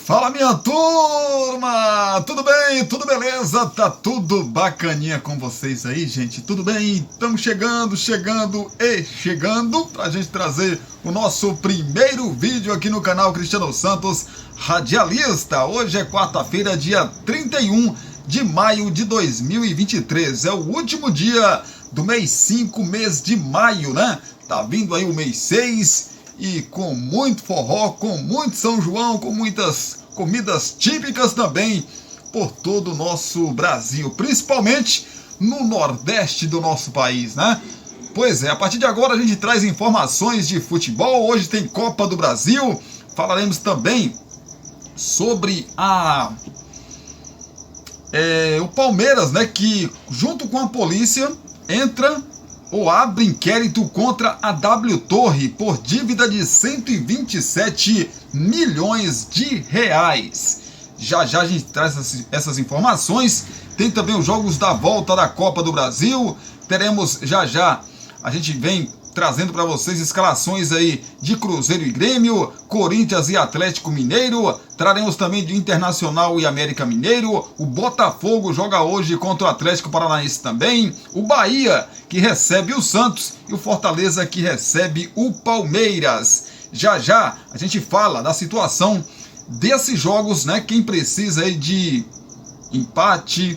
Fala, minha turma! Tudo bem? Tudo beleza? Tá tudo bacaninha com vocês aí, gente? Tudo bem? Estamos chegando pra gente trazer o nosso primeiro vídeo aqui no canal Cristiano Santos Radialista. Hoje é quarta-feira, dia 31 de maio de 2023. É o último dia do mês 5, mês de maio, né? Tá vindo aí o mês 6 e com muito forró, com muito São João, com muitas comidas típicas também por todo o nosso Brasil, principalmente no Nordeste do nosso país, né? Pois é, a partir de agora a gente traz informações de futebol. Hoje tem Copa do Brasil, falaremos também sobre o Palmeiras, né, que junto com a polícia entra ou abre inquérito contra a W Torre por dívida de 127 milhões de reais. Já a gente traz essas informações. Tem também os jogos da volta da Copa do Brasil. Teremos a gente vem trazendo para vocês escalações aí de Cruzeiro e Grêmio, Corinthians e Atlético Mineiro. Traremos também de Internacional e América Mineiro. O Botafogo joga hoje contra o Atlético Paranaense também. O Bahia, que recebe o Santos, e o Fortaleza, que recebe o Palmeiras. Já a gente fala da situação desses jogos, né? Quem precisa aí de empate,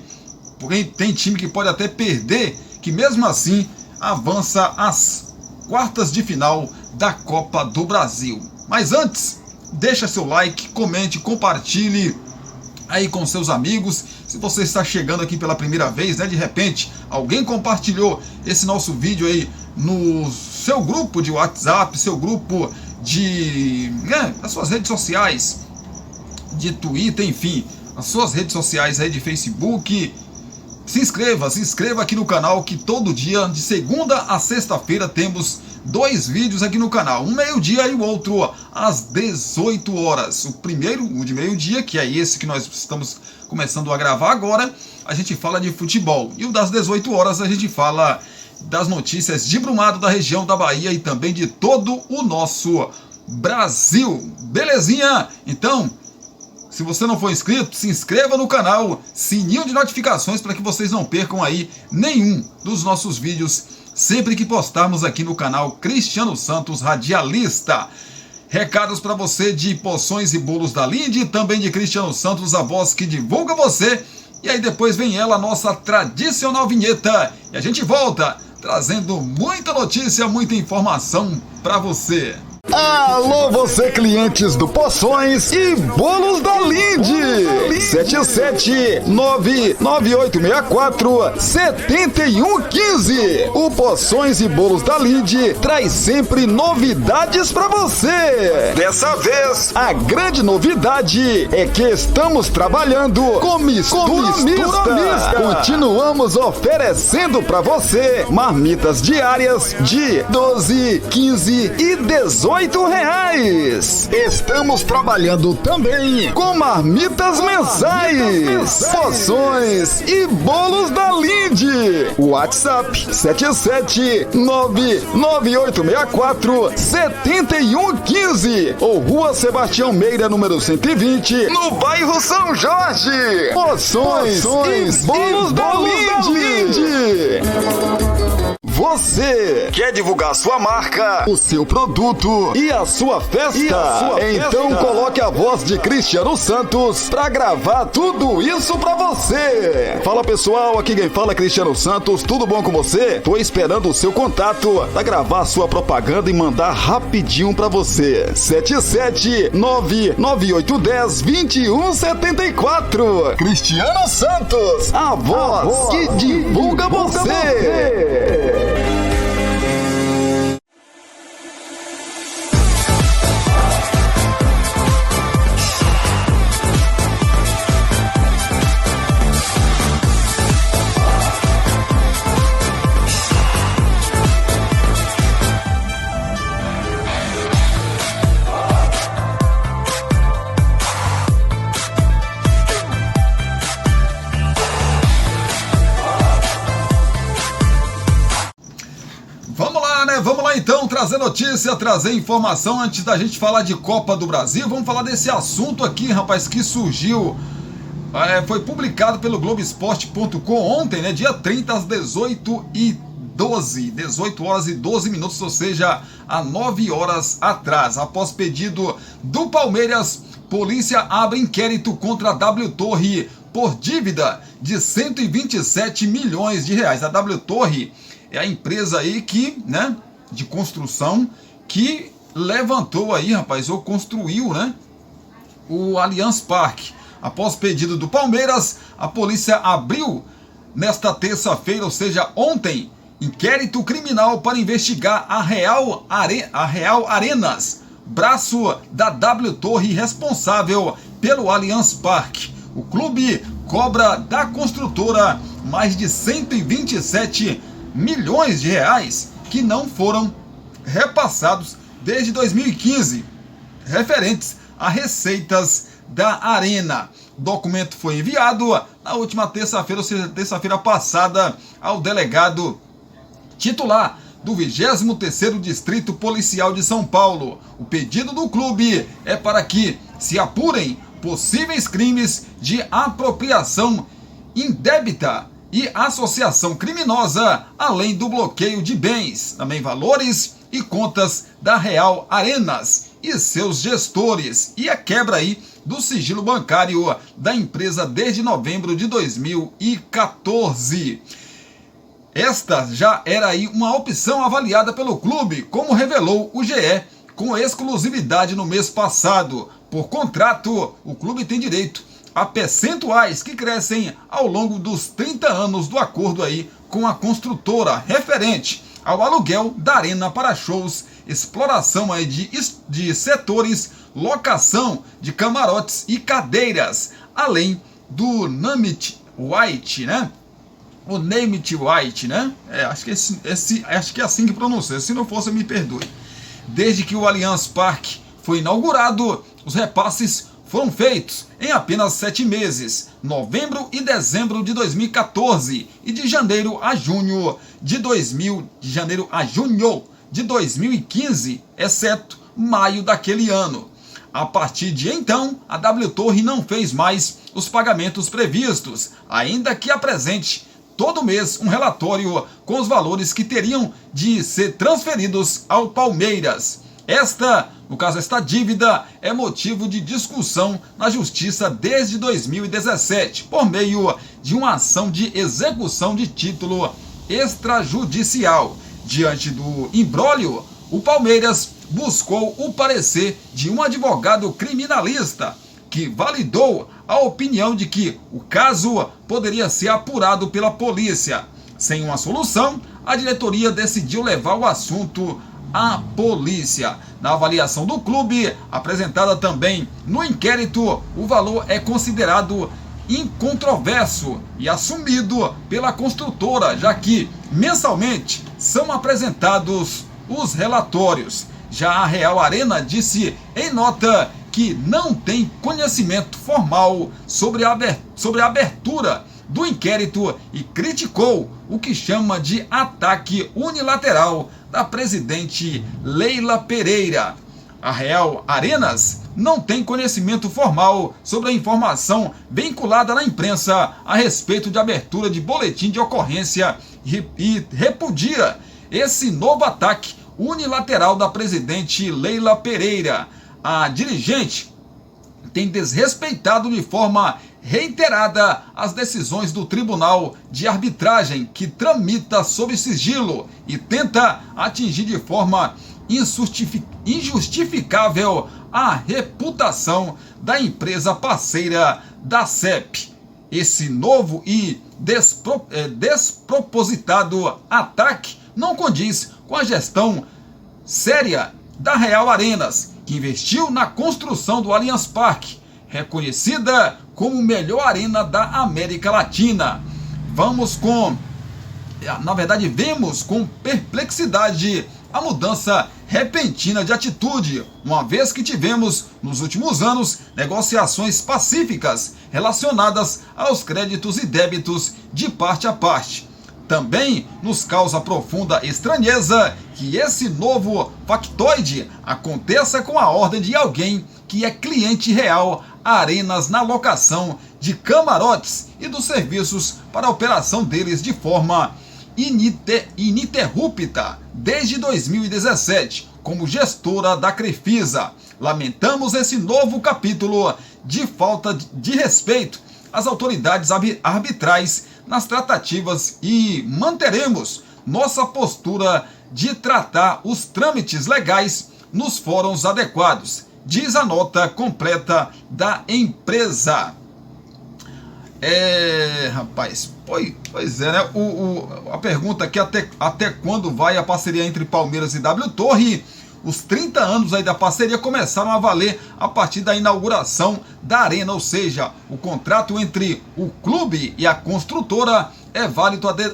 porque tem time que pode até perder, que mesmo assim avança às quartas de final da Copa do Brasil. Mas antes, deixa seu like, comente, compartilhe aí com seus amigos. Se você está chegando aqui pela primeira vez, né, de repente alguém compartilhou esse nosso vídeo aí no seu grupo de WhatsApp, seu grupo as suas redes sociais, de Twitter, enfim, as suas redes sociais aí de Facebook. Se inscreva aqui no canal, que todo dia, de segunda a sexta-feira, temos 2 vídeos aqui no canal. Um meio-dia e o outro às 18 horas. O primeiro, o de meio-dia, que é esse que nós estamos começando a gravar agora, a gente fala de futebol. E o das 18 horas a gente fala das notícias de Brumado, da região da Bahia e também de todo o nosso Brasil. Belezinha? Então, se você não for inscrito, se inscreva no canal, sininho de notificações para que vocês não percam aí nenhum dos nossos vídeos sempre que postarmos aqui no canal Cristiano Santos Radialista. Recados para você de Poções e Bolos da Linde e também de Cristiano Santos, a voz que divulga você. E aí depois vem ela, a nossa tradicional vinheta. E a gente volta trazendo muita notícia, muita informação para você. Alô, você clientes do Poções e Bolos da Linde, 77998647115. O Poções e Bolos da Linde traz sempre novidades pra você. Dessa vez, a grande novidade é que estamos trabalhando com mistura mista. Continuamos oferecendo pra você marmitas diárias de 12, 15 e 18 reais. Estamos trabalhando também com marmitas mensais. Poções e Bolos da Linde. WhatsApp 77998647115 ou Rua Sebastião Meira, número 120, no bairro São Jorge. Poções e Bolos da Linde. Você quer divulgar sua marca, o seu produto e a sua festa? Então coloque a voz de Cristiano Santos pra gravar tudo isso pra você. Fala, pessoal, aqui quem fala é Cristiano Santos. Tudo bom com você? Tô esperando o seu contato pra gravar sua propaganda e mandar rapidinho pra você. 77998102174. Cristiano Santos, a voz que divulga você. trazer notícia, trazer informação antes da gente falar de Copa do Brasil. Vamos falar desse assunto aqui, rapaz, que surgiu. Foi publicado pelo Globoesporte.com ontem, né? Dia 30 às 18 horas e 12 minutos, ou seja, há 9 horas atrás. Após pedido do Palmeiras, polícia abre inquérito contra a W Torre por dívida de 127 milhões de reais. A W Torre é a empresa aí que, né, de construção, que levantou aí, rapaz, ou construiu, né, o Allianz Parque. Após pedido do Palmeiras, a polícia abriu nesta terça-feira, ou seja, ontem, inquérito criminal para investigar a Real Arenas, braço da W Torre responsável pelo Allianz Parque. O clube cobra da construtora mais de 127 milhões de reais que não foram repassados desde 2015, referentes a receitas da Arena. O documento foi enviado na última terça-feira, ou seja, terça-feira passada, ao delegado titular do 23º Distrito Policial de São Paulo. O pedido do clube é para que se apurem possíveis crimes de apropriação indébita e associação criminosa, além do bloqueio de bens, também valores e contas da Real Arenas e seus gestores, e a quebra aí do sigilo bancário da empresa desde novembro de 2014. Esta já era aí uma opção avaliada pelo clube, como revelou o GE, com exclusividade no mês passado. Por contrato, o clube tem direito a percentuais que crescem ao longo dos 30 anos do acordo aí com a construtora, referente ao aluguel da arena para shows, exploração aí de setores, locação de camarotes e cadeiras, além do Name White, né? O Name White, né? Acho que acho que é assim que pronuncia. Se não fosse, me perdoe. Desde que o Allianz Parque foi inaugurado, os repasses foram feitos em apenas 7 meses, novembro e dezembro de 2014 e de janeiro a junho de 2015, exceto maio daquele ano. A partir de então, a W Torre não fez mais os pagamentos previstos, ainda que apresente todo mês um relatório com os valores que teriam de ser transferidos ao Palmeiras. Esta dívida é motivo de discussão na Justiça desde 2017, por meio de uma ação de execução de título extrajudicial. Diante do imbróglio, o Palmeiras buscou o parecer de um advogado criminalista, que validou a opinião de que o caso poderia ser apurado pela polícia. Sem uma solução, a diretoria decidiu levar o assunto à polícia. Na avaliação do clube, apresentada também no inquérito, o valor é considerado incontroverso e assumido pela construtora, já que mensalmente são apresentados os relatórios. Já a Real Arena disse em nota que não tem conhecimento formal sobre a abertura do inquérito e criticou o que chama de ataque unilateral da presidente Leila Pereira. A Real Arenas não tem conhecimento formal sobre a informação vinculada na imprensa a respeito de abertura de boletim de ocorrência e repudia esse novo ataque unilateral da presidente Leila Pereira. A dirigente tem desrespeitado de forma reiterada as decisões do Tribunal de Arbitragem que tramita sob sigilo e tenta atingir de forma injustificável a reputação da empresa parceira da CEP. Esse novo e despropositado ataque não condiz com a gestão séria da Real Arenas, que investiu na construção do Allianz Parque, reconhecida como melhor arena da América Latina. Vemos com perplexidade a mudança repentina de atitude, uma vez que tivemos, nos últimos anos, negociações pacíficas relacionadas aos créditos e débitos de parte a parte. Também nos causa profunda estranheza que esse novo factoide aconteça com a ordem de alguém que é cliente real Arenas na locação de camarotes e dos serviços para a operação deles de forma ininterrupta desde 2017 como gestora da Crefisa. Lamentamos esse novo capítulo de falta de respeito às autoridades arbitrais nas tratativas e manteremos nossa postura de tratar os trâmites legais nos fóruns adequados, diz a nota completa da empresa. Rapaz, pois é, né? A pergunta aqui, até quando vai a parceria entre Palmeiras e W Torre? Os 30 anos aí da parceria começaram a valer a partir da inauguração da arena, ou seja, o contrato entre o clube e a construtora é válido até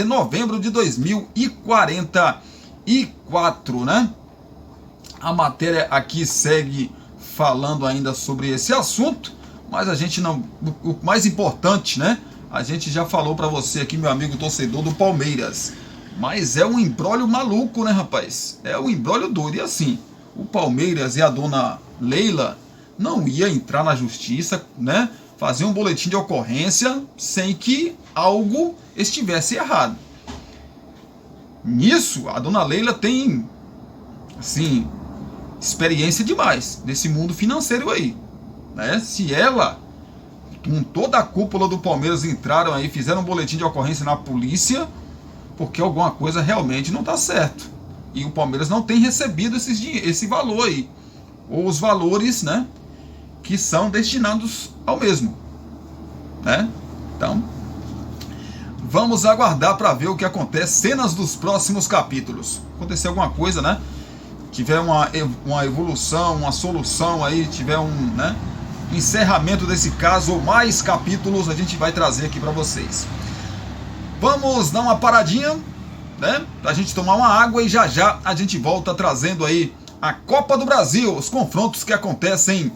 novembro de 2044, né? A matéria aqui segue falando ainda sobre esse assunto, mas a gente não, o mais importante, né? A gente já falou para você aqui, meu amigo torcedor do Palmeiras. Mas é um imbróglio maluco, né, rapaz? É um imbróglio doido. E assim, o Palmeiras e a dona Leila não ia entrar na justiça, né? Fazer um boletim de ocorrência sem que algo estivesse errado. Nisso, a dona Leila tem, assim, experiência demais nesse mundo financeiro aí, né? Se ela, com toda a cúpula do Palmeiras, entraram aí, fizeram um boletim de ocorrência na polícia, porque alguma coisa realmente não está certo. E o Palmeiras não tem recebido esse valor aí, ou os valores, né, que são destinados ao mesmo, né? Então, vamos aguardar para ver o que acontece, cenas dos próximos capítulos. Acontecer alguma coisa, né? Tiver uma evolução, uma solução aí, tiver né, encerramento desse caso ou mais capítulos, a gente vai trazer aqui para vocês. Vamos dar uma paradinha, né, pra gente tomar uma água e já já a gente volta trazendo aí a Copa do Brasil, os confrontos que acontecem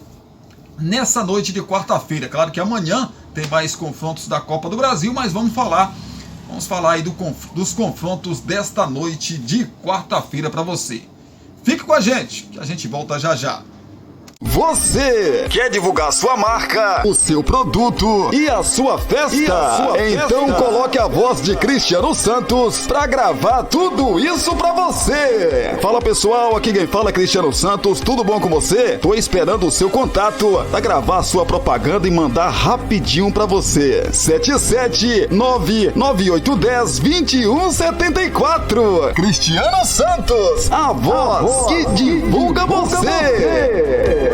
nessa noite de quarta-feira. Claro que amanhã tem mais confrontos da Copa do Brasil, mas vamos falar aí dos confrontos desta noite de quarta-feira para você. Fique com a gente, que a gente volta já já. Você quer divulgar sua marca, o seu produto e a sua festa? Então coloque a voz de Cristiano Santos pra gravar tudo isso pra você. Fala pessoal, aqui quem fala é Cristiano Santos, tudo bom com você? Tô esperando o seu contato pra gravar a sua propaganda e mandar rapidinho pra você. 77998102174. Cristiano Santos, a voz que divulga você.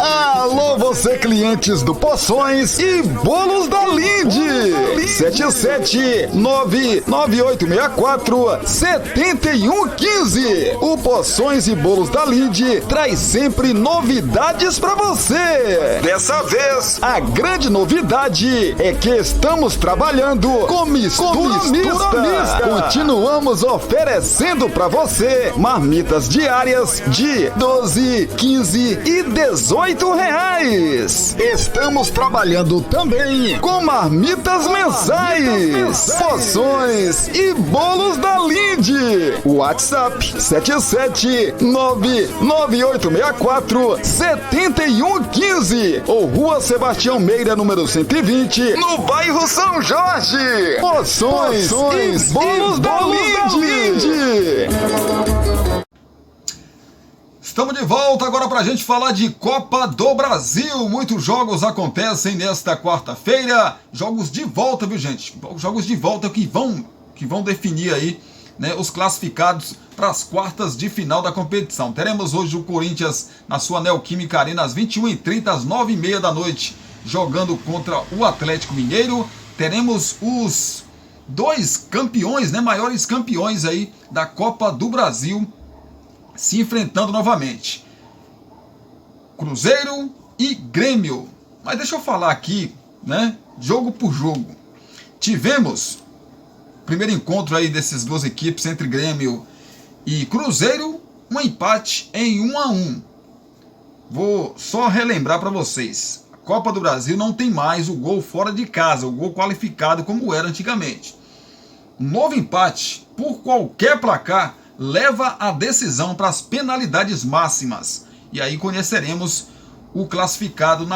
Alô, você clientes do Poções e Bolos da Linde. 77998647115. O Poções e Bolos da Linde traz sempre novidades pra você. Dessa vez, a grande novidade é que estamos trabalhando com mistura mista. Continuamos oferecendo pra você marmitas diárias de 12, 15 e 18 reais. Estamos trabalhando também com marmitas mensais, poções e bolos da Linde. WhatsApp 77998647115 ou Rua Sebastião Meira, número 120, no bairro São Jorge. Poções e bolos da Linde. Estamos de volta agora para a gente falar de Copa do Brasil. Muitos jogos acontecem nesta quarta-feira. Jogos de volta, viu, gente? Jogos de volta que vão definir aí, né, os classificados para as quartas de final da competição. Teremos hoje o Corinthians na sua Neoquímica Arena às 21h30, às 9h30 da noite, jogando contra o Atlético Mineiro. Teremos os dois campeões, né, maiores campeões aí da Copa do Brasil, se enfrentando novamente, Cruzeiro e Grêmio. Mas deixa eu falar aqui, né, jogo por jogo. Tivemos o primeiro encontro aí dessas duas equipes, entre Grêmio e Cruzeiro, um empate em 1-1. Vou só relembrar para vocês. Copa do Brasil não tem mais o gol fora de casa, o gol qualificado como era antigamente. Um novo empate, por qualquer placar, leva a decisão para as penalidades máximas. E aí conheceremos o classificado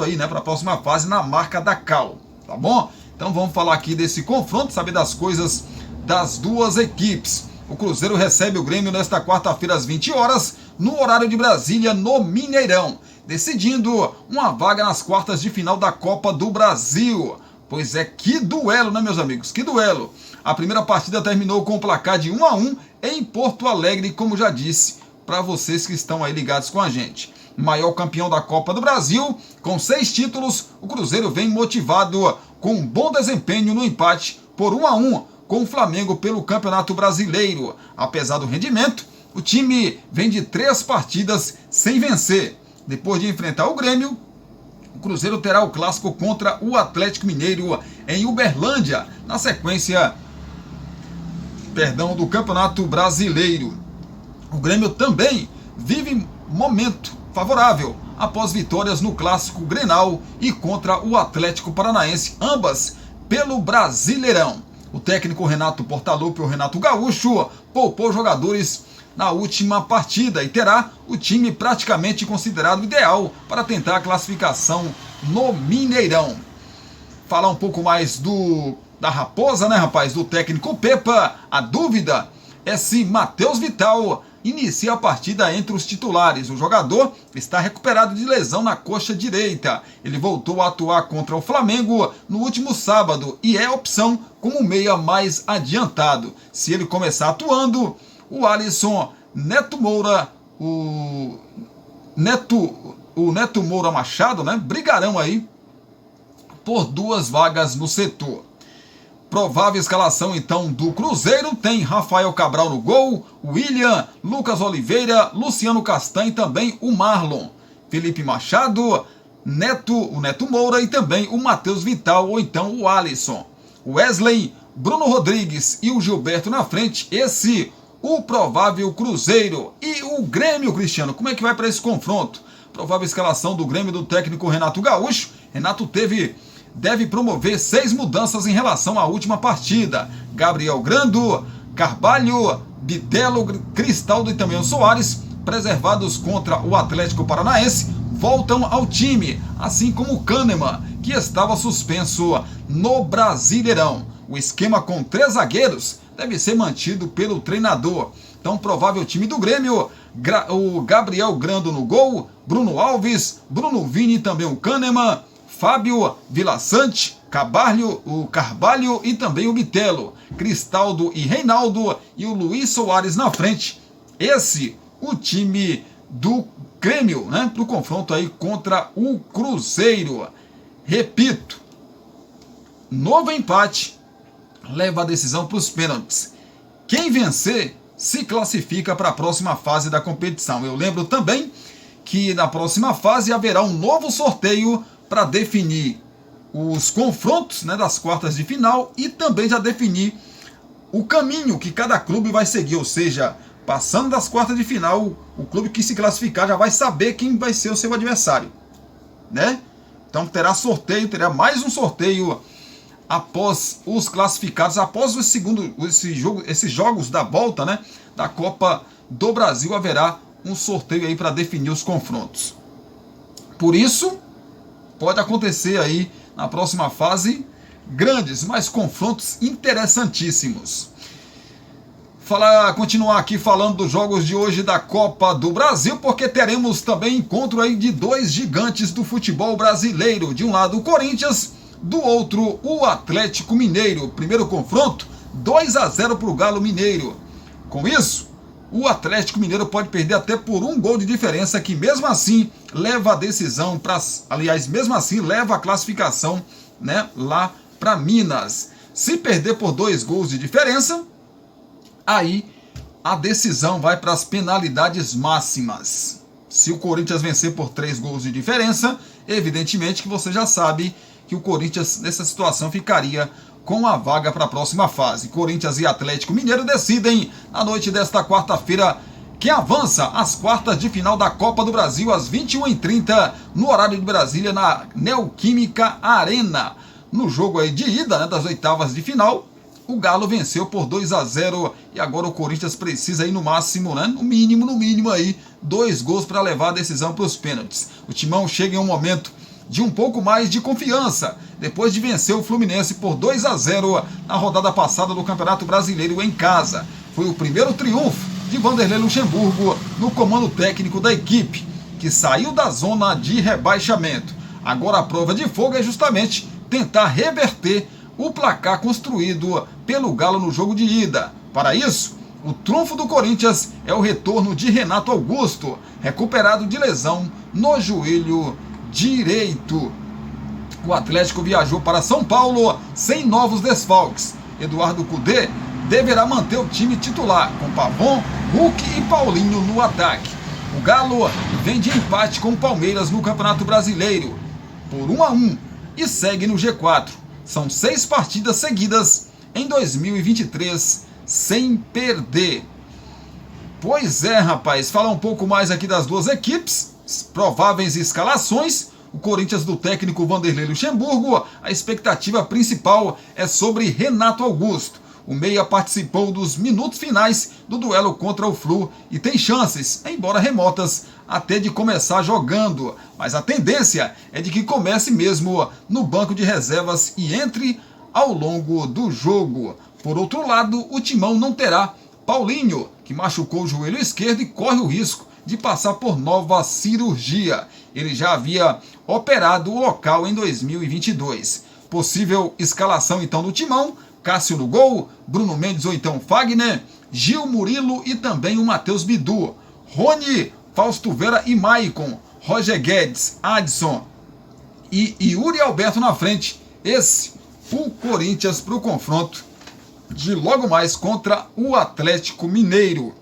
aí, né, para a próxima fase na marca da Cal, tá bom? Então vamos falar aqui desse confronto, saber das coisas das duas equipes. O Cruzeiro recebe o Grêmio nesta quarta-feira às 20 horas, no horário de Brasília, no Mineirão, decidindo uma vaga nas quartas de final da Copa do Brasil. Pois é, que duelo, né, meus amigos? Que duelo! A primeira partida terminou com o placar de 1-1 em Porto Alegre, como já disse, para vocês que estão aí ligados com a gente. Maior campeão da Copa do Brasil, com 6 títulos, o Cruzeiro vem motivado com um bom desempenho no empate por 1-1 com o Flamengo pelo Campeonato Brasileiro. Apesar do rendimento, o time vem de 3 partidas sem vencer. Depois de enfrentar o Grêmio, o Cruzeiro terá o clássico contra o Atlético Mineiro em Uberlândia, na sequência do Campeonato Brasileiro. O Grêmio também vive momento favorável após vitórias no Clássico Grenal e contra o Atlético Paranaense, ambas pelo Brasileirão. O técnico Renato Portaluppi, o Renato Gaúcho, poupou jogadores na última partida e terá o time praticamente considerado ideal para tentar a classificação no Mineirão. Falar um pouco mais da Raposa, né, rapaz, do técnico Pepa. A dúvida é se Matheus Vital inicia a partida entre os titulares. O jogador está recuperado de lesão na coxa direita. Ele voltou a atuar contra o Flamengo no último sábado e é opção como meia mais adiantado. Se ele começar atuando, o Alisson, Neto Moura, o Neto Moura Machado, né, brigarão aí por 2 vagas no setor. Provável escalação então do Cruzeiro tem Rafael Cabral no gol, William, Lucas Oliveira, Luciano Castanho e também o Marlon, Felipe Machado, o Neto Moura e também o Matheus Vital ou então o Alisson. Wesley, Bruno Rodrigues e o Gilberto na frente, o provável Cruzeiro. E o Grêmio, Cristiano, como é que vai para esse confronto? Provável escalação do Grêmio do técnico Renato Gaúcho. Renato deve promover 6 mudanças em relação à última partida. Gabriel Grando, Carvalho, Bitelo, Cristaldo e também o Soares, preservados contra o Atlético Paranaense, voltam ao time, assim como o Kahneman, que estava suspenso no Brasileirão. O esquema com 3 zagueiros deve ser mantido pelo treinador. Então, provável time do Grêmio, o Gabriel Grando no gol, Bruno Alves, Bruno Vini e também o Kahneman, Fábio Vilaçante, o Carvalho e também o Bitelo, Cristaldo e Reinaldo e o Luiz Soares na frente. O time do Grêmio, né, para o confronto aí contra o Cruzeiro. Repito, novo empate leva a decisão para os pênaltis. Quem vencer se classifica para a próxima fase da competição. Eu lembro também que na próxima fase haverá um novo sorteio para definir os confrontos, né, das quartas de final e também já definir o caminho que cada clube vai seguir, ou seja, passando das quartas de final, o clube que se classificar já vai saber quem vai ser o seu adversário, né? Então terá mais um sorteio após os classificados, após esses jogos da volta, né, da Copa do Brasil, haverá um sorteio aí para definir os confrontos. Por isso, pode acontecer aí na próxima fase grandes, mas confrontos interessantíssimos. Continuar aqui falando dos jogos de hoje da Copa do Brasil, porque teremos também encontro aí de 2 gigantes do futebol brasileiro. De um lado o Corinthians, do outro o Atlético Mineiro. Primeiro confronto, 2-0 para o Galo Mineiro. Com isso, o Atlético Mineiro pode perder até por 1 gol de diferença, que mesmo assim leva a decisão mesmo assim leva a classificação, né, lá para Minas. Se perder por 2 gols de diferença, aí a decisão vai para as penalidades máximas. Se o Corinthians vencer por 3 gols de diferença, evidentemente que você já sabe que o Corinthians nessa situação ficaria com a vaga para a próxima fase. Corinthians e Atlético Mineiro decidem na noite desta quarta-feira que avança às quartas de final da Copa do Brasil às 21h30 no horário de Brasília na Neoquímica Arena. No jogo aí de ida, né, das oitavas de final, o Galo venceu por 2-0 e agora o Corinthians precisa aí no máximo, né, no mínimo aí, 2 gols para levar a decisão para os pênaltis. O Timão chega em um momento de um pouco mais de confiança, depois de vencer o Fluminense por 2-0 na rodada passada do Campeonato Brasileiro em casa. Foi o primeiro triunfo de Vanderlei Luxemburgo no comando técnico da equipe, que saiu da zona de rebaixamento. Agora a prova de fogo é justamente tentar reverter o placar construído pelo Galo no jogo de ida. Para isso, o trunfo do Corinthians é o retorno de Renato Augusto, recuperado de lesão no joelho direito. O Atlético viajou para São Paulo sem novos desfalques. Eduardo Cudê deverá manter o time titular, com Pavon, Hulk e Paulinho no ataque. O Galo vem de empate com o Palmeiras no Campeonato Brasileiro, por 1-1, e segue no G4. São 6 partidas seguidas em 2023 sem perder. Pois é, rapaz, falar um pouco mais aqui das duas equipes, prováveis escalações. O Corinthians do técnico Vanderlei Luxemburgo, a expectativa principal é sobre Renato Augusto. O meia participou dos minutos finais do duelo contra o Flu e tem chances, embora remotas, até de começar jogando. Mas a tendência é de que comece mesmo no banco de reservas e entre ao longo do jogo. Por outro lado, o Timão não terá Paulinho, que machucou o joelho esquerdo e corre o risco de passar por nova cirurgia. Ele já havia operado o local em 2022. Possível escalação então do Timão: Cássio no gol, Bruno Mendes ou então Fagner, Gil, Murilo e também o Matheus Bidu, Rony, Fausto Vera e Maicon, Roger Guedes, Adson e Yuri Alberto na frente. Esse o Corinthians para o confronto de logo mais contra o Atlético Mineiro.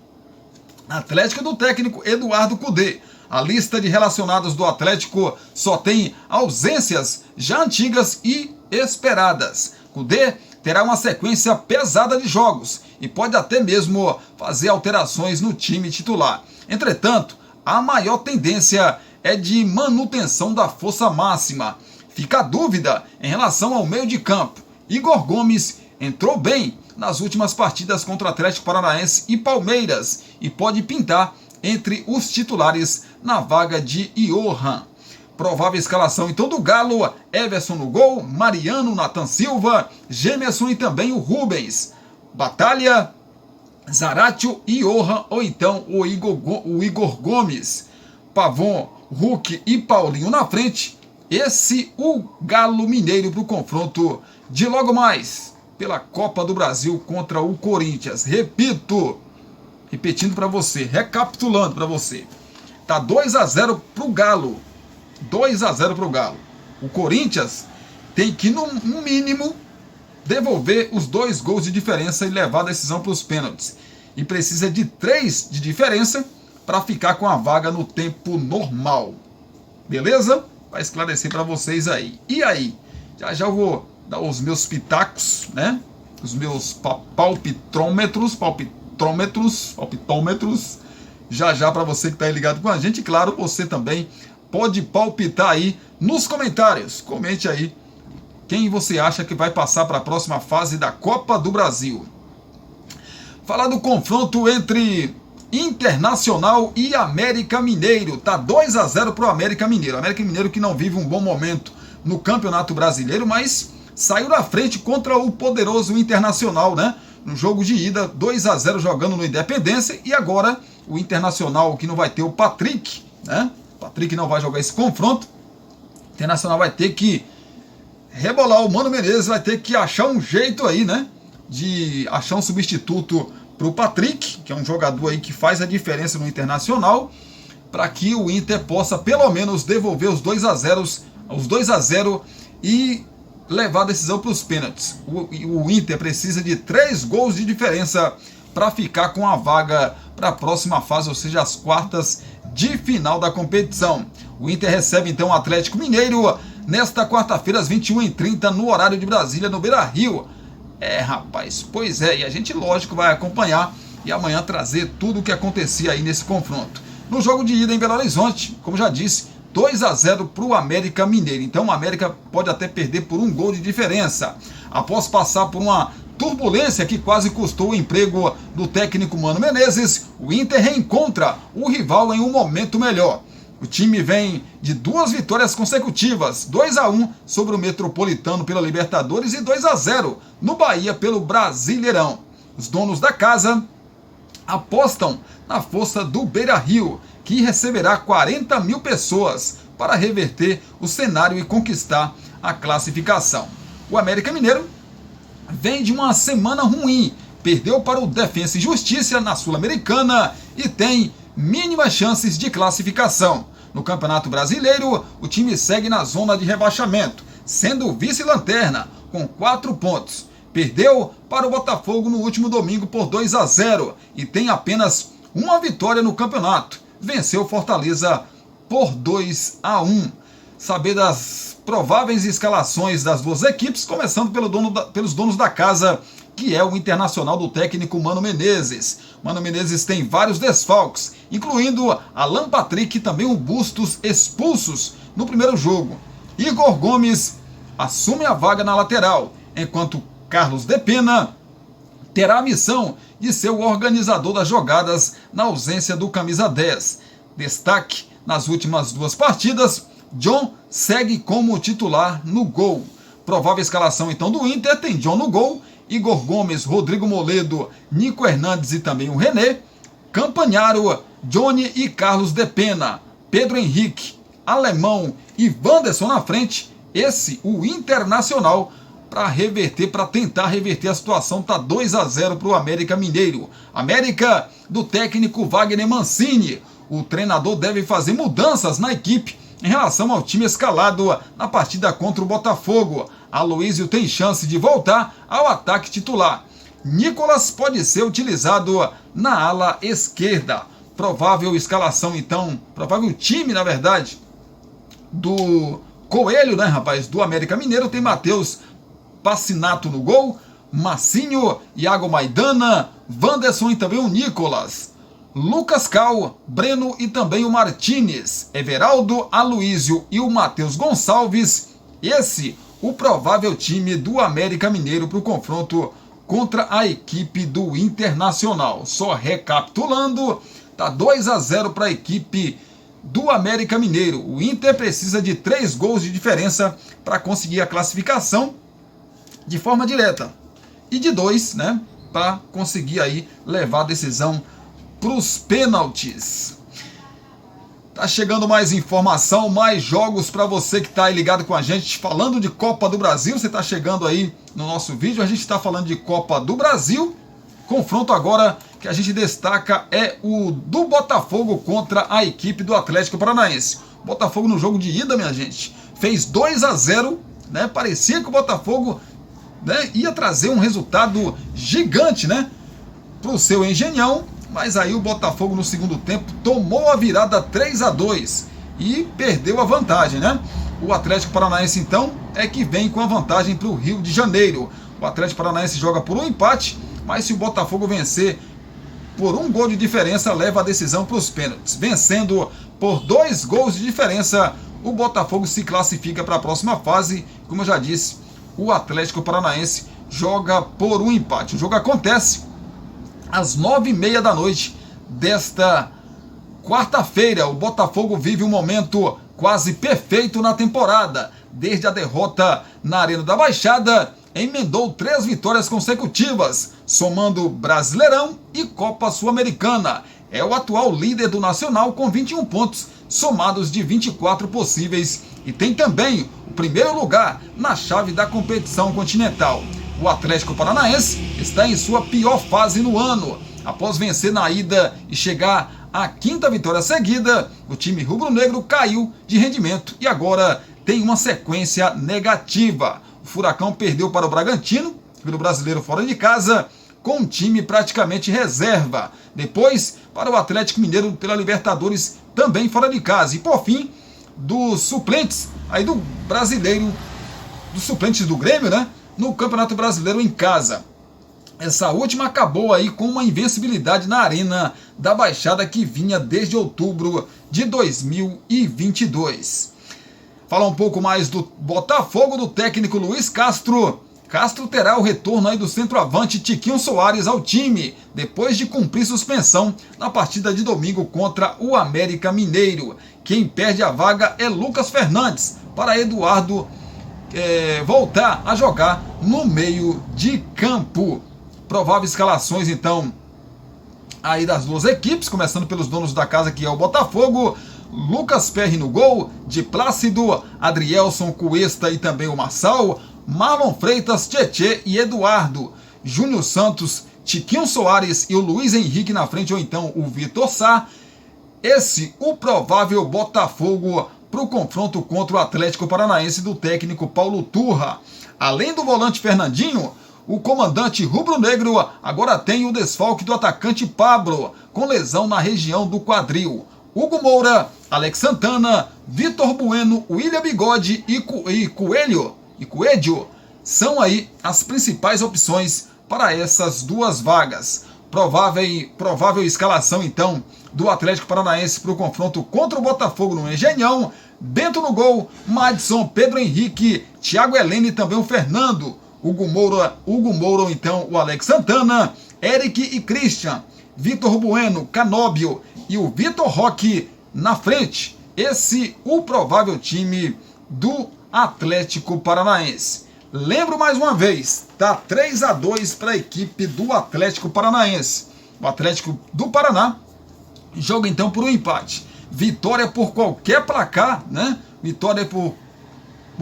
Atlético do técnico Eduardo Cudê. A lista de relacionados do Atlético só tem ausências já antigas e esperadas. Cudê terá uma sequência pesada de jogos e pode até mesmo fazer alterações no time titular. Entretanto, a maior tendência é de manutenção da força máxima. Fica a dúvida em relação ao meio de campo. Igor Gomes entrou bem nas últimas partidas contra o Atlético Paranaense e Palmeiras e pode pintar entre os titulares na vaga de Johan. Provável escalação então do Galo: Everson no gol, Mariano, Nathan Silva, Gemerson e também o Rubens. Batalha, Zaratio e Johan ou então o Igor Gomes. Pavon, Hulk e Paulinho na frente. Esse o Galo Mineiro para o confronto de logo mais pela Copa do Brasil contra o Corinthians. Repetindo para você, recapitulando para você. Tá 2-0 pro Galo. 2-0 pro Galo. O Corinthians tem que, no mínimo, devolver os 2 gols de diferença e levar a decisão para os pênaltis. E precisa de 3 de diferença para ficar com a vaga no tempo normal. Beleza? Vai esclarecer para vocês aí. E aí? Já eu vou dar os meus pitacos, né? Os meus palpitômetros, já para você que está aí ligado com a gente. Claro, você também pode palpitar aí nos comentários. Comente aí quem você acha que vai passar para a próxima fase da Copa do Brasil. Falar do confronto entre Internacional e América Mineiro. Tá 2-0 para o América Mineiro. América Mineiro que não vive um bom momento no Campeonato Brasileiro, mas saiu da frente contra o poderoso Internacional, né? No jogo de ida, 2-0 jogando no Independência, e agora o Internacional, que não vai ter o Patrick, né? O Patrick não vai jogar esse confronto. O Internacional vai ter que rebolar, o Mano Menezes vai ter que achar um jeito aí, né? De achar um substituto para o Patrick, que é um jogador aí que faz a diferença no Internacional, para que o Inter possa pelo menos devolver os 2-0 e levar a decisão para os pênaltis. O Inter precisa de 3 gols de diferença para ficar com a vaga para a próxima fase, ou seja, as quartas de final da competição. O Inter recebe então o Atlético Mineiro nesta quarta-feira às 21h30 no horário de Brasília, no Beira-Rio. Rapaz, pois é, e a gente lógico vai acompanhar e amanhã trazer tudo o que acontecia aí nesse confronto. No jogo de ida em Belo Horizonte, como já disse, 2-0 para o América Mineiro. Então o América pode até perder por 1 gol de diferença. Após passar por uma turbulência que quase custou o emprego do técnico Mano Menezes, o Inter reencontra o rival em um momento melhor. O time vem de 2 vitórias consecutivas, 2-1 sobre o Metropolitano pela Libertadores e 2-0 no Bahia pelo Brasileirão. Os donos da casa apostam na força do Beira-Rio, que receberá 40 mil pessoas para reverter o cenário e conquistar a classificação. O América Mineiro vem de uma semana ruim, perdeu para o Defensa e Justiça na Sul-Americana e tem mínimas chances de classificação. No Campeonato Brasileiro, o time segue na zona de rebaixamento, sendo vice-lanterna com 4 pontos. Perdeu para o Botafogo no último domingo por 2-0 e tem apenas uma vitória no campeonato. Venceu Fortaleza por 2-1. Saber das prováveis escalações das duas equipes, começando pelos donos da casa, que é o Internacional do técnico Mano Menezes. Mano Menezes tem vários desfalques, incluindo Alan Patrick e também o Bustos expulsos no primeiro jogo. Igor Gomes assume a vaga na lateral, enquanto Carlos de Pena terá a missão de ser o organizador das jogadas na ausência do camisa 10. Destaque nas últimas 2 partidas, John segue como titular no gol. Provável escalação então do Inter tem John no gol, Igor Gomes, Rodrigo Moledo, Nico Hernandes e também o René, Campagnaro, Johnny e Carlos de Pena, Pedro Henrique, Alemão e Wanderson na frente. Esse, o Internacional, para tentar reverter a situação, tá 2-0 para o América Mineiro. América do técnico Wagner Mancini. O treinador deve fazer mudanças na equipe em relação ao time escalado na partida contra o Botafogo. Aloísio tem chance de voltar ao ataque titular. Nicolas pode ser utilizado na ala esquerda. Provável escalação então, provável time na verdade, do Coelho, né rapaz, do América Mineiro, tem Matheus Passinato no gol, Massinho, Iago Maidana, Wanderson e também o Nicolas. Lucas Cal, Breno e também o Martínez, Everaldo, Aloísio e o Matheus Gonçalves. Esse, o provável time do América Mineiro para o confronto contra a equipe do Internacional. Só recapitulando, tá 2-0 para a equipe do América Mineiro. O Inter precisa de 3 gols de diferença para conseguir a classificação de forma direta. E de 2, né, para conseguir aí levar a decisão para os pênaltis. Tá chegando mais informação, mais jogos para você que tá aí ligado com a gente, falando de Copa do Brasil. Você tá chegando aí no nosso vídeo, a gente está falando de Copa do Brasil. Confronto agora que a gente destaca é o do Botafogo contra a equipe do Atlético Paranaense. Botafogo no jogo de ida, minha gente, fez 2-0, né? Parecia que o Botafogo, né, ia trazer um resultado gigante, né, pro seu Engenhão. Mas aí o Botafogo no segundo tempo tomou a virada 3-2 e perdeu a vantagem, né? O Atlético Paranaense então é que vem com a vantagem para o Rio de Janeiro. O Atlético Paranaense joga por um empate, mas se o Botafogo vencer por 1 gol de diferença, leva a decisão para os pênaltis. Vencendo por 2 gols de diferença, o Botafogo se classifica para a próxima fase. Como eu já disse, o Atlético Paranaense joga por um empate. O jogo acontece às 9h30 da noite desta quarta-feira. O Botafogo vive um momento quase perfeito na temporada. Desde a derrota na Arena da Baixada, emendou 3 vitórias consecutivas, somando Brasileirão e Copa Sul-Americana. É o atual líder do Nacional com 21 pontos, somados de 24 possíveis, e tem também o primeiro lugar na chave da competição continental. O Atlético Paranaense está em sua pior fase no ano. Após vencer na ida e chegar à 5ª vitória seguida, o time rubro-negro caiu de rendimento e agora tem uma sequência negativa. O Furacão perdeu para o Bragantino, pelo Brasileiro fora de casa, com um time praticamente reserva. Depois, para o Atlético Mineiro pela Libertadores, também fora de casa. E por fim, dos suplentes aí do Brasileiro, dos suplentes do Grêmio, né, no Campeonato Brasileiro em casa. Essa última acabou aí com uma invencibilidade na Arena da Baixada que vinha desde outubro de 2022. Falar um pouco mais do Botafogo, do técnico Luiz Castro. Castro terá o retorno aí do centroavante Tiquinho Soares ao time, depois de cumprir suspensão na partida de domingo contra o América Mineiro. Quem perde a vaga é Lucas Fernandes, para Eduardo voltar a jogar no meio de campo. Prováveis escalações então aí das duas equipes, começando pelos donos da casa, que é o Botafogo. Lucas Perry no gol, de Plácido, Adrielson, Cuesta e também o Marçal, Marlon Freitas, Tietê e Eduardo, Júnior Santos, Tiquinho Soares e o Luiz Henrique na frente, ou então o Vitor Sá. Esse o provável Botafogo para o confronto contra o Atlético Paranaense do técnico Paulo Turra. Além do volante Fernandinho, o comandante rubro-negro agora tem o desfalque do atacante Pablo, com lesão na região do quadril. Hugo Moura, Alex Santana, Vitor Bueno, William Bigode e Coelho são aí as principais opções para essas duas vagas. Provável escalação então do Atlético Paranaense para o confronto contra o Botafogo no Engenhão. Bento no gol, Madison, Pedro Henrique, Thiago Helene e também o Fernando. Hugo Moura, então o Alex Santana, Eric e Christian, Vitor Bueno, Canóbio e o Vitor Roque na frente. Esse o provável time do Atlético Paranaense. Lembro mais uma vez, tá 3-2 para a equipe do Atlético Paranaense. O Atlético do Paraná joga então por um empate. Vitória por qualquer placar, né? Vitória por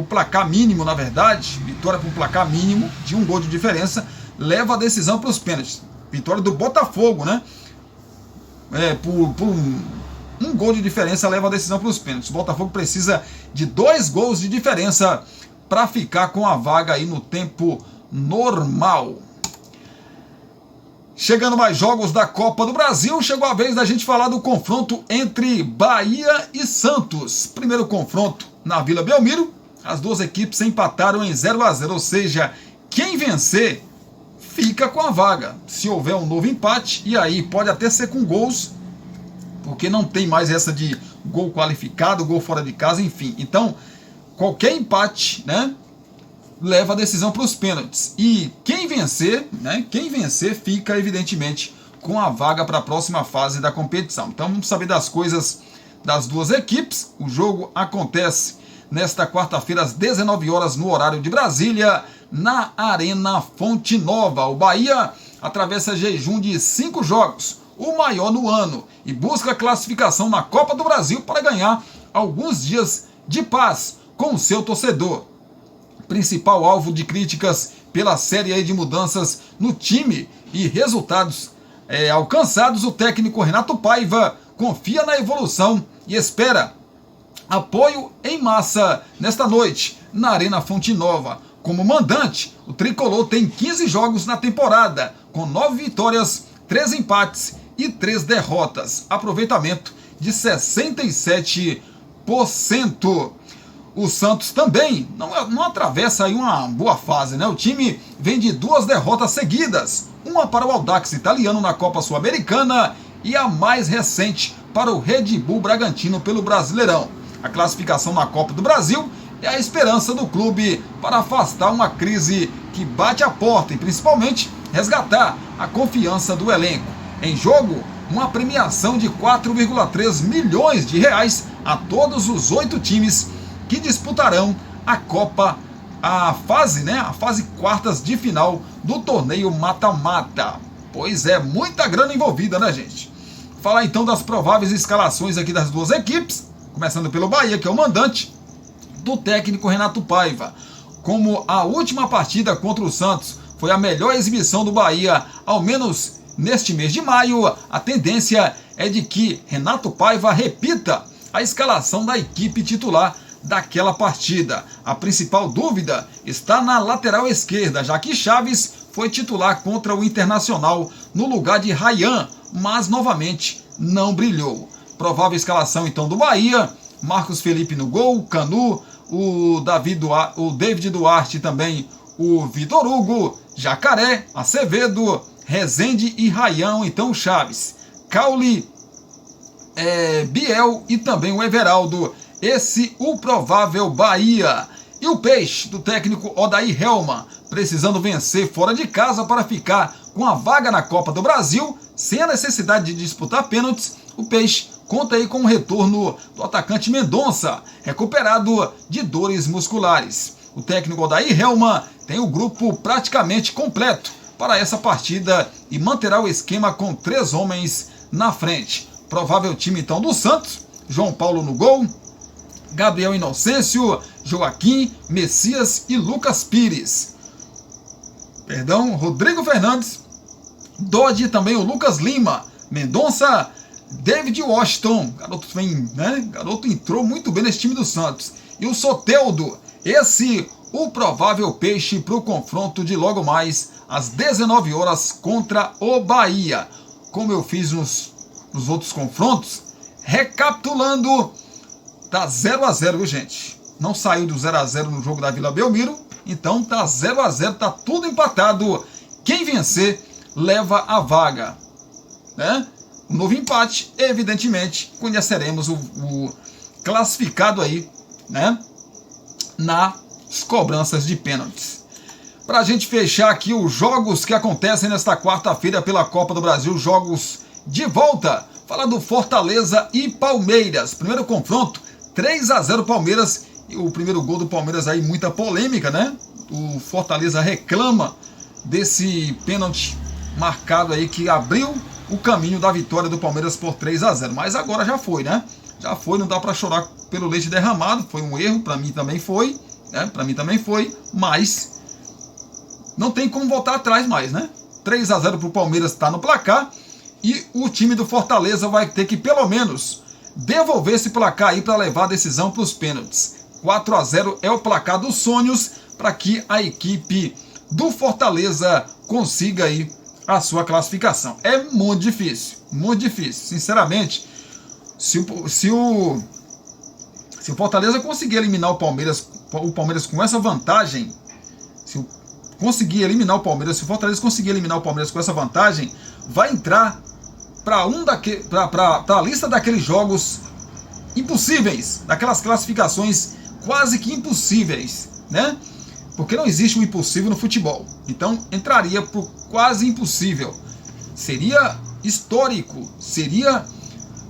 placar mínimo, na verdade. Vitória por placar mínimo de um gol de diferença leva a decisão para os pênaltis. Vitória do Botafogo, né? Por um gol de diferença leva a decisão para os pênaltis. O Botafogo precisa de 2 gols de diferença para ficar com a vaga aí no tempo normal. Chegando mais jogos da Copa do Brasil, chegou a vez da gente falar do confronto entre Bahia e Santos. Primeiro confronto na Vila Belmiro, as duas equipes empataram em 0-0, ou seja, quem vencer fica com a vaga. Se houver um novo empate, e aí pode até ser com gols, porque não tem mais essa de gol qualificado, gol fora de casa, enfim. Então, qualquer empate, né, leva a decisão para os pênaltis. E quem vencer, fica evidentemente com a vaga para a próxima fase da competição. Então vamos saber das coisas das duas equipes. O jogo acontece nesta quarta-feira às 19 horas no horário de Brasília, na Arena Fonte Nova. O Bahia atravessa jejum de 5 jogos, o maior no ano, e busca a classificação na Copa do Brasil para ganhar alguns dias de paz com o seu torcedor. Principal alvo de críticas pela série de mudanças no time e resultados alcançados, o técnico Renato Paiva confia na evolução e espera apoio em massa nesta noite na Arena Fonte Nova. Como mandante, o tricolor tem 15 jogos na temporada, com 9 vitórias, 3 empates e 3 derrotas. Aproveitamento de 67%. O Santos também não atravessa aí uma boa fase, né? O time vem de 2 derrotas seguidas, uma para o Audax italiano na Copa Sul-Americana e a mais recente para o Red Bull Bragantino pelo Brasileirão. A classificação na Copa do Brasil é a esperança do clube para afastar uma crise que bate à porta e principalmente resgatar a confiança do elenco. Em jogo, uma premiação de 4,3 milhões de reais a todos os 8 times que disputarão a fase quartas de final do torneio mata-mata. Pois é, muita grana envolvida, né, gente? Falar então das prováveis escalações aqui das duas equipes, começando pelo Bahia, que é o mandante do técnico Renato Paiva. Como a última partida contra o Santos foi a melhor exibição do Bahia, ao menos neste mês de maio, a tendência é de que Renato Paiva repita a escalação da equipe titular daquela partida. A principal dúvida está na lateral esquerda, já que Chaves foi titular contra o Internacional no lugar de Ryan, mas novamente não brilhou. Provável escalação então do Bahia: Marcos Felipe no gol, Canu, o David Duarte e também o Vitor Hugo, Jacaré, Acevedo, Rezende e Raião, então o Chaves. Caule, Biel e também o Everaldo. Esse o provável Bahia. E o Peixe, do técnico Odair Hellmann, precisando vencer fora de casa para ficar com a vaga na Copa do Brasil, sem a necessidade de disputar pênaltis. O Peixe conta aí com o retorno do atacante Mendonça, recuperado de dores musculares. O técnico Odair Hellmann tem o grupo praticamente completo para essa partida e manterá o esquema com 3 homens na frente. Provável time então do Santos: João Paulo no gol, Gabriel Inocêncio, Joaquim, Messias e Lucas Pires. Rodrigo Fernandes, Dodge, também o Lucas Lima, Mendonça, David Washington, garoto vem, né? Garoto entrou muito bem nesse time do Santos. E o Soteldo, esse o provável Peixe para o confronto de logo mais às 19 horas contra o Bahia. Como eu fiz nos outros confrontos, recapitulando, tá 0-0, viu, gente? Não saiu do 0-0 no jogo da Vila Belmiro, então tá 0-0, tá tudo empatado. Quem vencer leva a vaga, né? Um novo empate, evidentemente, conheceremos o classificado aí, né, nas cobranças de pênaltis. Para a gente fechar aqui os jogos que acontecem nesta quarta-feira pela Copa do Brasil, jogos de volta, falar do Fortaleza e Palmeiras. Primeiro confronto, 3-0 Palmeiras, e o primeiro gol do Palmeiras aí, muita polêmica, né? O Fortaleza reclama desse pênalti marcado aí que abriu o caminho da vitória do Palmeiras por 3-0, mas agora já foi, né? Já foi, não dá para chorar pelo leite derramado, foi um erro, para mim também foi, né? Para mim também foi, mas não tem como voltar atrás mais, né? 3-0 pro Palmeiras está no placar e o time do Fortaleza vai ter que pelo menos devolver esse placar aí para levar a decisão para os pênaltis. 4-0 é o placar dos sonhos para que a equipe do Fortaleza consiga aí a sua classificação. É muito difícil, sinceramente. Se o Fortaleza conseguir eliminar o Palmeiras com essa vantagem, se o Fortaleza conseguir eliminar o Palmeiras com essa vantagem, vai entrar para a lista daqueles jogos impossíveis, daquelas classificações quase que impossíveis, né? Porque não existe um impossível no futebol. Então entraria por quase impossível. Seria histórico, seria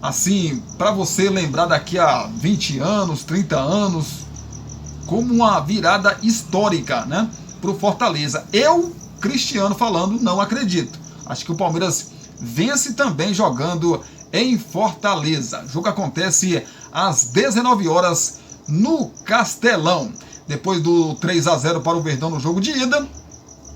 assim, para você lembrar daqui a 20 anos, 30 anos, como uma virada histórica, né, para o Fortaleza. Eu, Cristiano falando, não acredito. Acho que o Palmeiras vence também jogando em Fortaleza. O jogo acontece às 19 horas no Castelão. Depois do 3-0 para o Verdão no jogo de ida,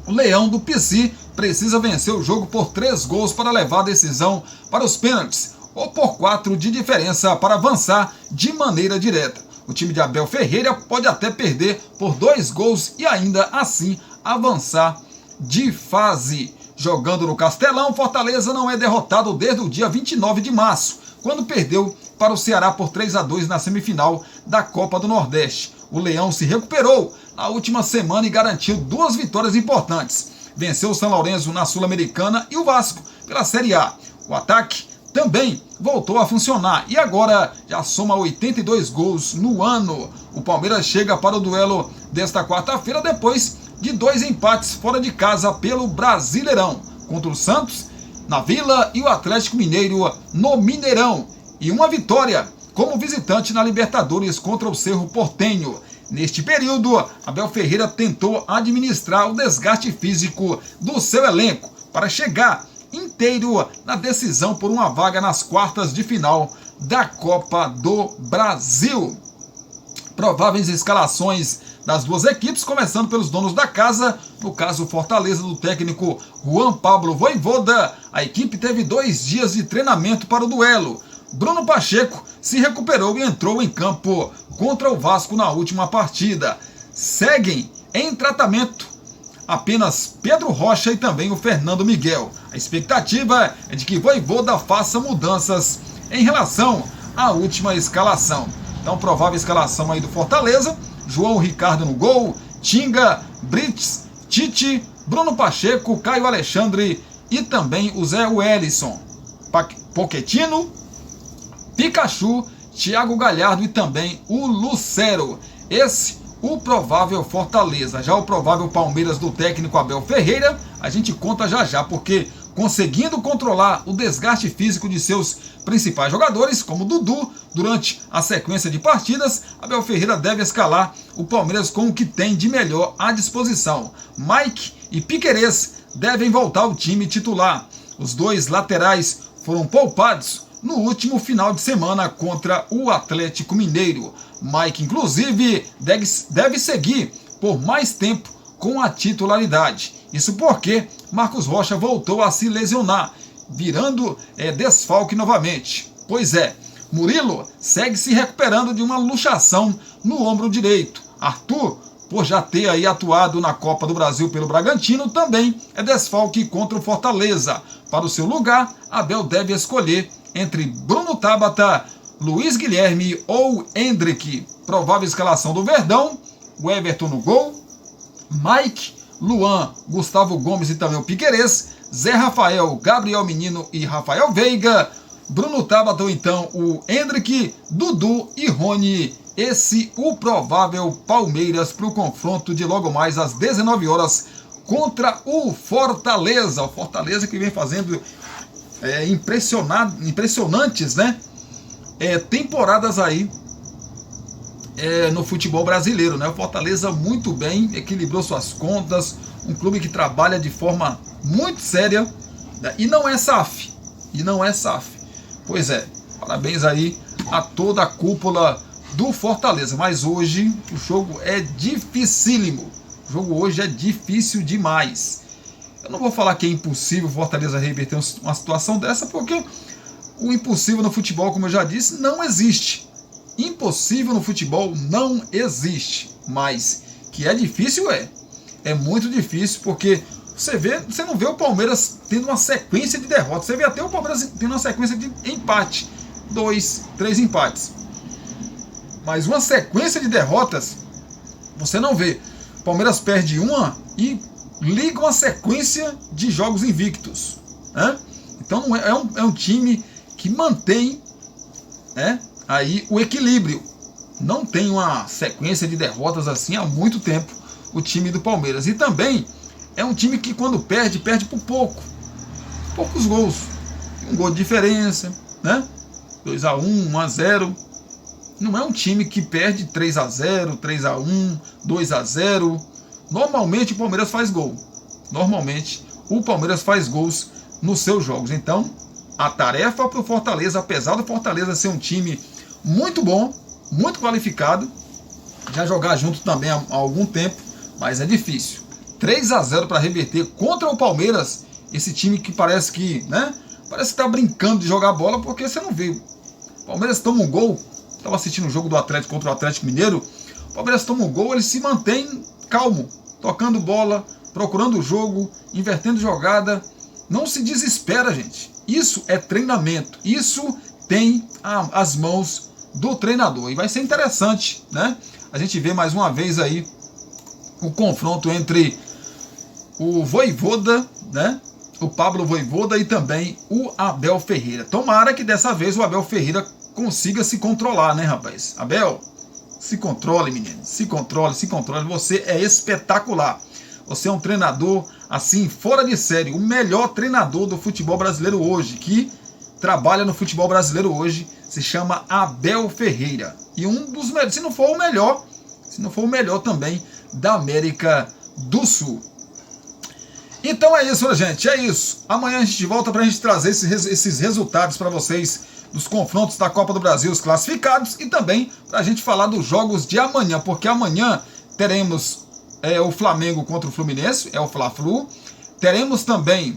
o Leão do PC precisa vencer o jogo por 3 gols para levar a decisão para os pênaltis, ou por 4 de diferença para avançar de maneira direta. O time de Abel Ferreira pode até perder por 2 gols e ainda assim avançar de fase. Jogando no Castelão, Fortaleza não é derrotado desde o dia 29 de março, quando perdeu para o Ceará por 3-2 na semifinal da Copa do Nordeste. O Leão se recuperou na última semana e garantiu 2 vitórias importantes. Venceu o São Lourenço na Sul-Americana e o Vasco pela Série A. O ataque também voltou a funcionar e agora já soma 82 gols no ano. O Palmeiras chega para o duelo desta quarta-feira depois de 2 empates fora de casa pelo Brasileirão, contra o Santos na Vila e o Atlético Mineiro no Mineirão, e uma vitória como visitante na Libertadores contra o Cerro Porteño. Neste período, Abel Ferreira tentou administrar o desgaste físico do seu elenco para chegar inteiro na decisão por uma vaga nas quartas de final da Copa do Brasil. Prováveis escalações das duas equipes, começando pelos donos da casa, no caso Fortaleza do técnico Juan Pablo Vojvoda. A equipe teve 2 dias de treinamento para o duelo. Bruno Pacheco se recuperou e entrou em campo contra o Vasco na última partida. Seguem em tratamento apenas Pedro Rocha e também o Fernando Miguel. A expectativa é de que Vojvoda faça mudanças em relação à última escalação. Então, provável escalação aí do Fortaleza: João Ricardo no gol, Tinga, Brits, Tite, Bruno Pacheco, Caio Alexandre e também o Zé Wellison, Pochettino, Pikachu, Thiago Galhardo e também o Lucero. Esse o provável Fortaleza. Já o provável Palmeiras do técnico Abel Ferreira, a gente conta já já, porque conseguindo controlar o desgaste físico de seus principais jogadores, como Dudu, durante a sequência de partidas, Abel Ferreira deve escalar o Palmeiras com o que tem de melhor à disposição. Mike e Piquerez devem voltar ao time titular. Os dois laterais foram poupados no último final de semana contra o Atlético Mineiro. Mike, inclusive, deve seguir por mais tempo com a titularidade. Isso porque Marcos Rocha voltou a se lesionar, virando desfalque novamente. Pois é, Murilo segue se recuperando de uma luxação no ombro direito. Arthur, por já ter aí atuado na Copa do Brasil pelo Bragantino, também é desfalque contra o Fortaleza. Para o seu lugar, Abel deve escolher entre Bruno Tabata, Luiz Guilherme ou Hendrick. Provável escalação do Verdão: o Everton no gol, Mike, Luan, Gustavo Gomes e também o Piquerez, Zé Rafael, Gabriel Menino e Rafael Veiga, Bruno Tabata ou então o Hendrick, Dudu e Rony. Esse o provável Palmeiras para o confronto de logo mais às 19 horas contra o Fortaleza. O Fortaleza que vem fazendo impressionantes, né? Temporadas aí no futebol brasileiro, né? O Fortaleza muito bem, equilibrou suas contas, um clube que trabalha de forma muito séria, né? E não é SAF. Pois é, parabéns aí a toda a cúpula do Fortaleza. Mas hoje o jogo é dificílimo. O jogo hoje é difícil demais. Eu não vou falar que é impossível o Fortaleza reverter uma situação dessa, porque o impossível no futebol, como eu já disse, não existe. Impossível no futebol não existe. Mas que é difícil, é muito difícil, porque você não vê o Palmeiras tendo uma sequência de derrotas. Você vê até o Palmeiras tendo uma sequência de empate. 2, 3 empates. Mas uma sequência de derrotas, você não vê. O Palmeiras perde uma e liga uma sequência de jogos invictos, né? Então é um time que mantém, aí o equilíbrio. Não tem uma sequência de derrotas assim há muito tempo, o time do Palmeiras. E também é um time que quando perde por poucos gols. Um gol de diferença, né? 2-1, 1-0. Não é um time que perde 3-0, 3-1, 2-0. Normalmente o Palmeiras faz gol. Normalmente o Palmeiras faz gols nos seus jogos. Então, a tarefa para o Fortaleza, apesar do Fortaleza ser um time muito bom, muito qualificado, já jogar junto também há algum tempo, mas é difícil. 3-0 para reverter contra o Palmeiras, esse time que parece que está brincando de jogar bola, porque você não vê. O Palmeiras toma um gol. Estava assistindo o jogo do Atlético contra o Atlético Mineiro. O Palmeiras toma um gol, ele se mantém calmo, tocando bola, procurando o jogo, invertendo jogada. Não se desespera, gente. Isso é treinamento. Isso tem as mãos do treinador. E vai ser interessante, né? A gente vê mais uma vez aí o confronto entre o Vojvoda, né? O Pablo Vojvoda e também o Abel Ferreira. Tomara que dessa vez o Abel Ferreira consiga se controlar, né, rapaz? Abel, se controle, menino. Se controle. Você é espetacular. Você é um treinador, assim, fora de série. O melhor treinador do futebol brasileiro hoje, que trabalha no futebol brasileiro hoje, se chama Abel Ferreira. E um dos melhores, se não for o melhor também da América do Sul. Então é isso, gente. É isso. Amanhã a gente volta para a gente trazer esses resultados para vocês dos confrontos da Copa do Brasil, os classificados, e também para a gente falar dos jogos de amanhã, porque amanhã teremos o Flamengo contra o Fluminense, o Fla-Flu. Teremos também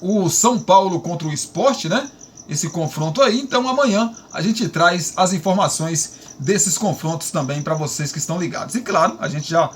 o São Paulo contra o Sport, né? Esse confronto aí. Então amanhã a gente traz as informações desses confrontos também para vocês que estão ligados. E claro, a gente já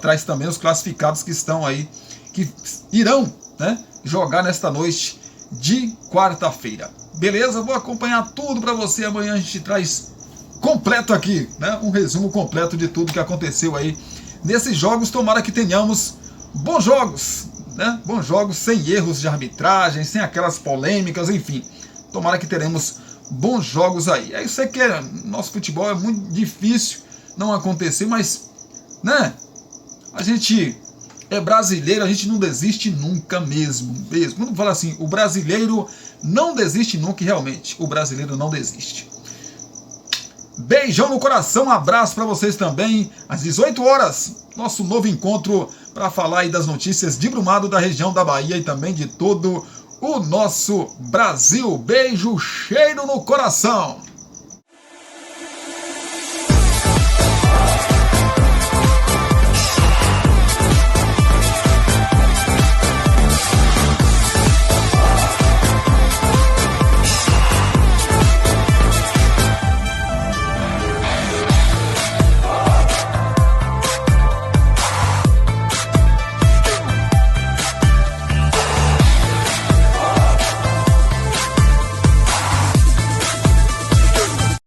traz também os classificados que estão aí, que irão, né, jogar nesta noite de quarta-feira. Beleza? Vou acompanhar tudo para você. Amanhã a gente traz completo aqui, né? Um resumo completo de tudo que aconteceu aí nesses jogos. Tomara que tenhamos bons jogos, né? Bons jogos sem erros de arbitragem, sem aquelas polêmicas, enfim. Tomara que teremos bons jogos aí. Eu sei que nosso futebol é muito difícil não acontecer, mas, né? A gente é brasileiro, a gente não desiste nunca mesmo. Quando fala assim, o brasileiro não desiste nunca, realmente, o brasileiro não desiste. Beijão no coração, um abraço para vocês também. Às 18 horas, nosso novo encontro para falar aí das notícias de Brumado, da região da Bahia e também de todo o nosso Brasil. Beijo, cheiro no coração.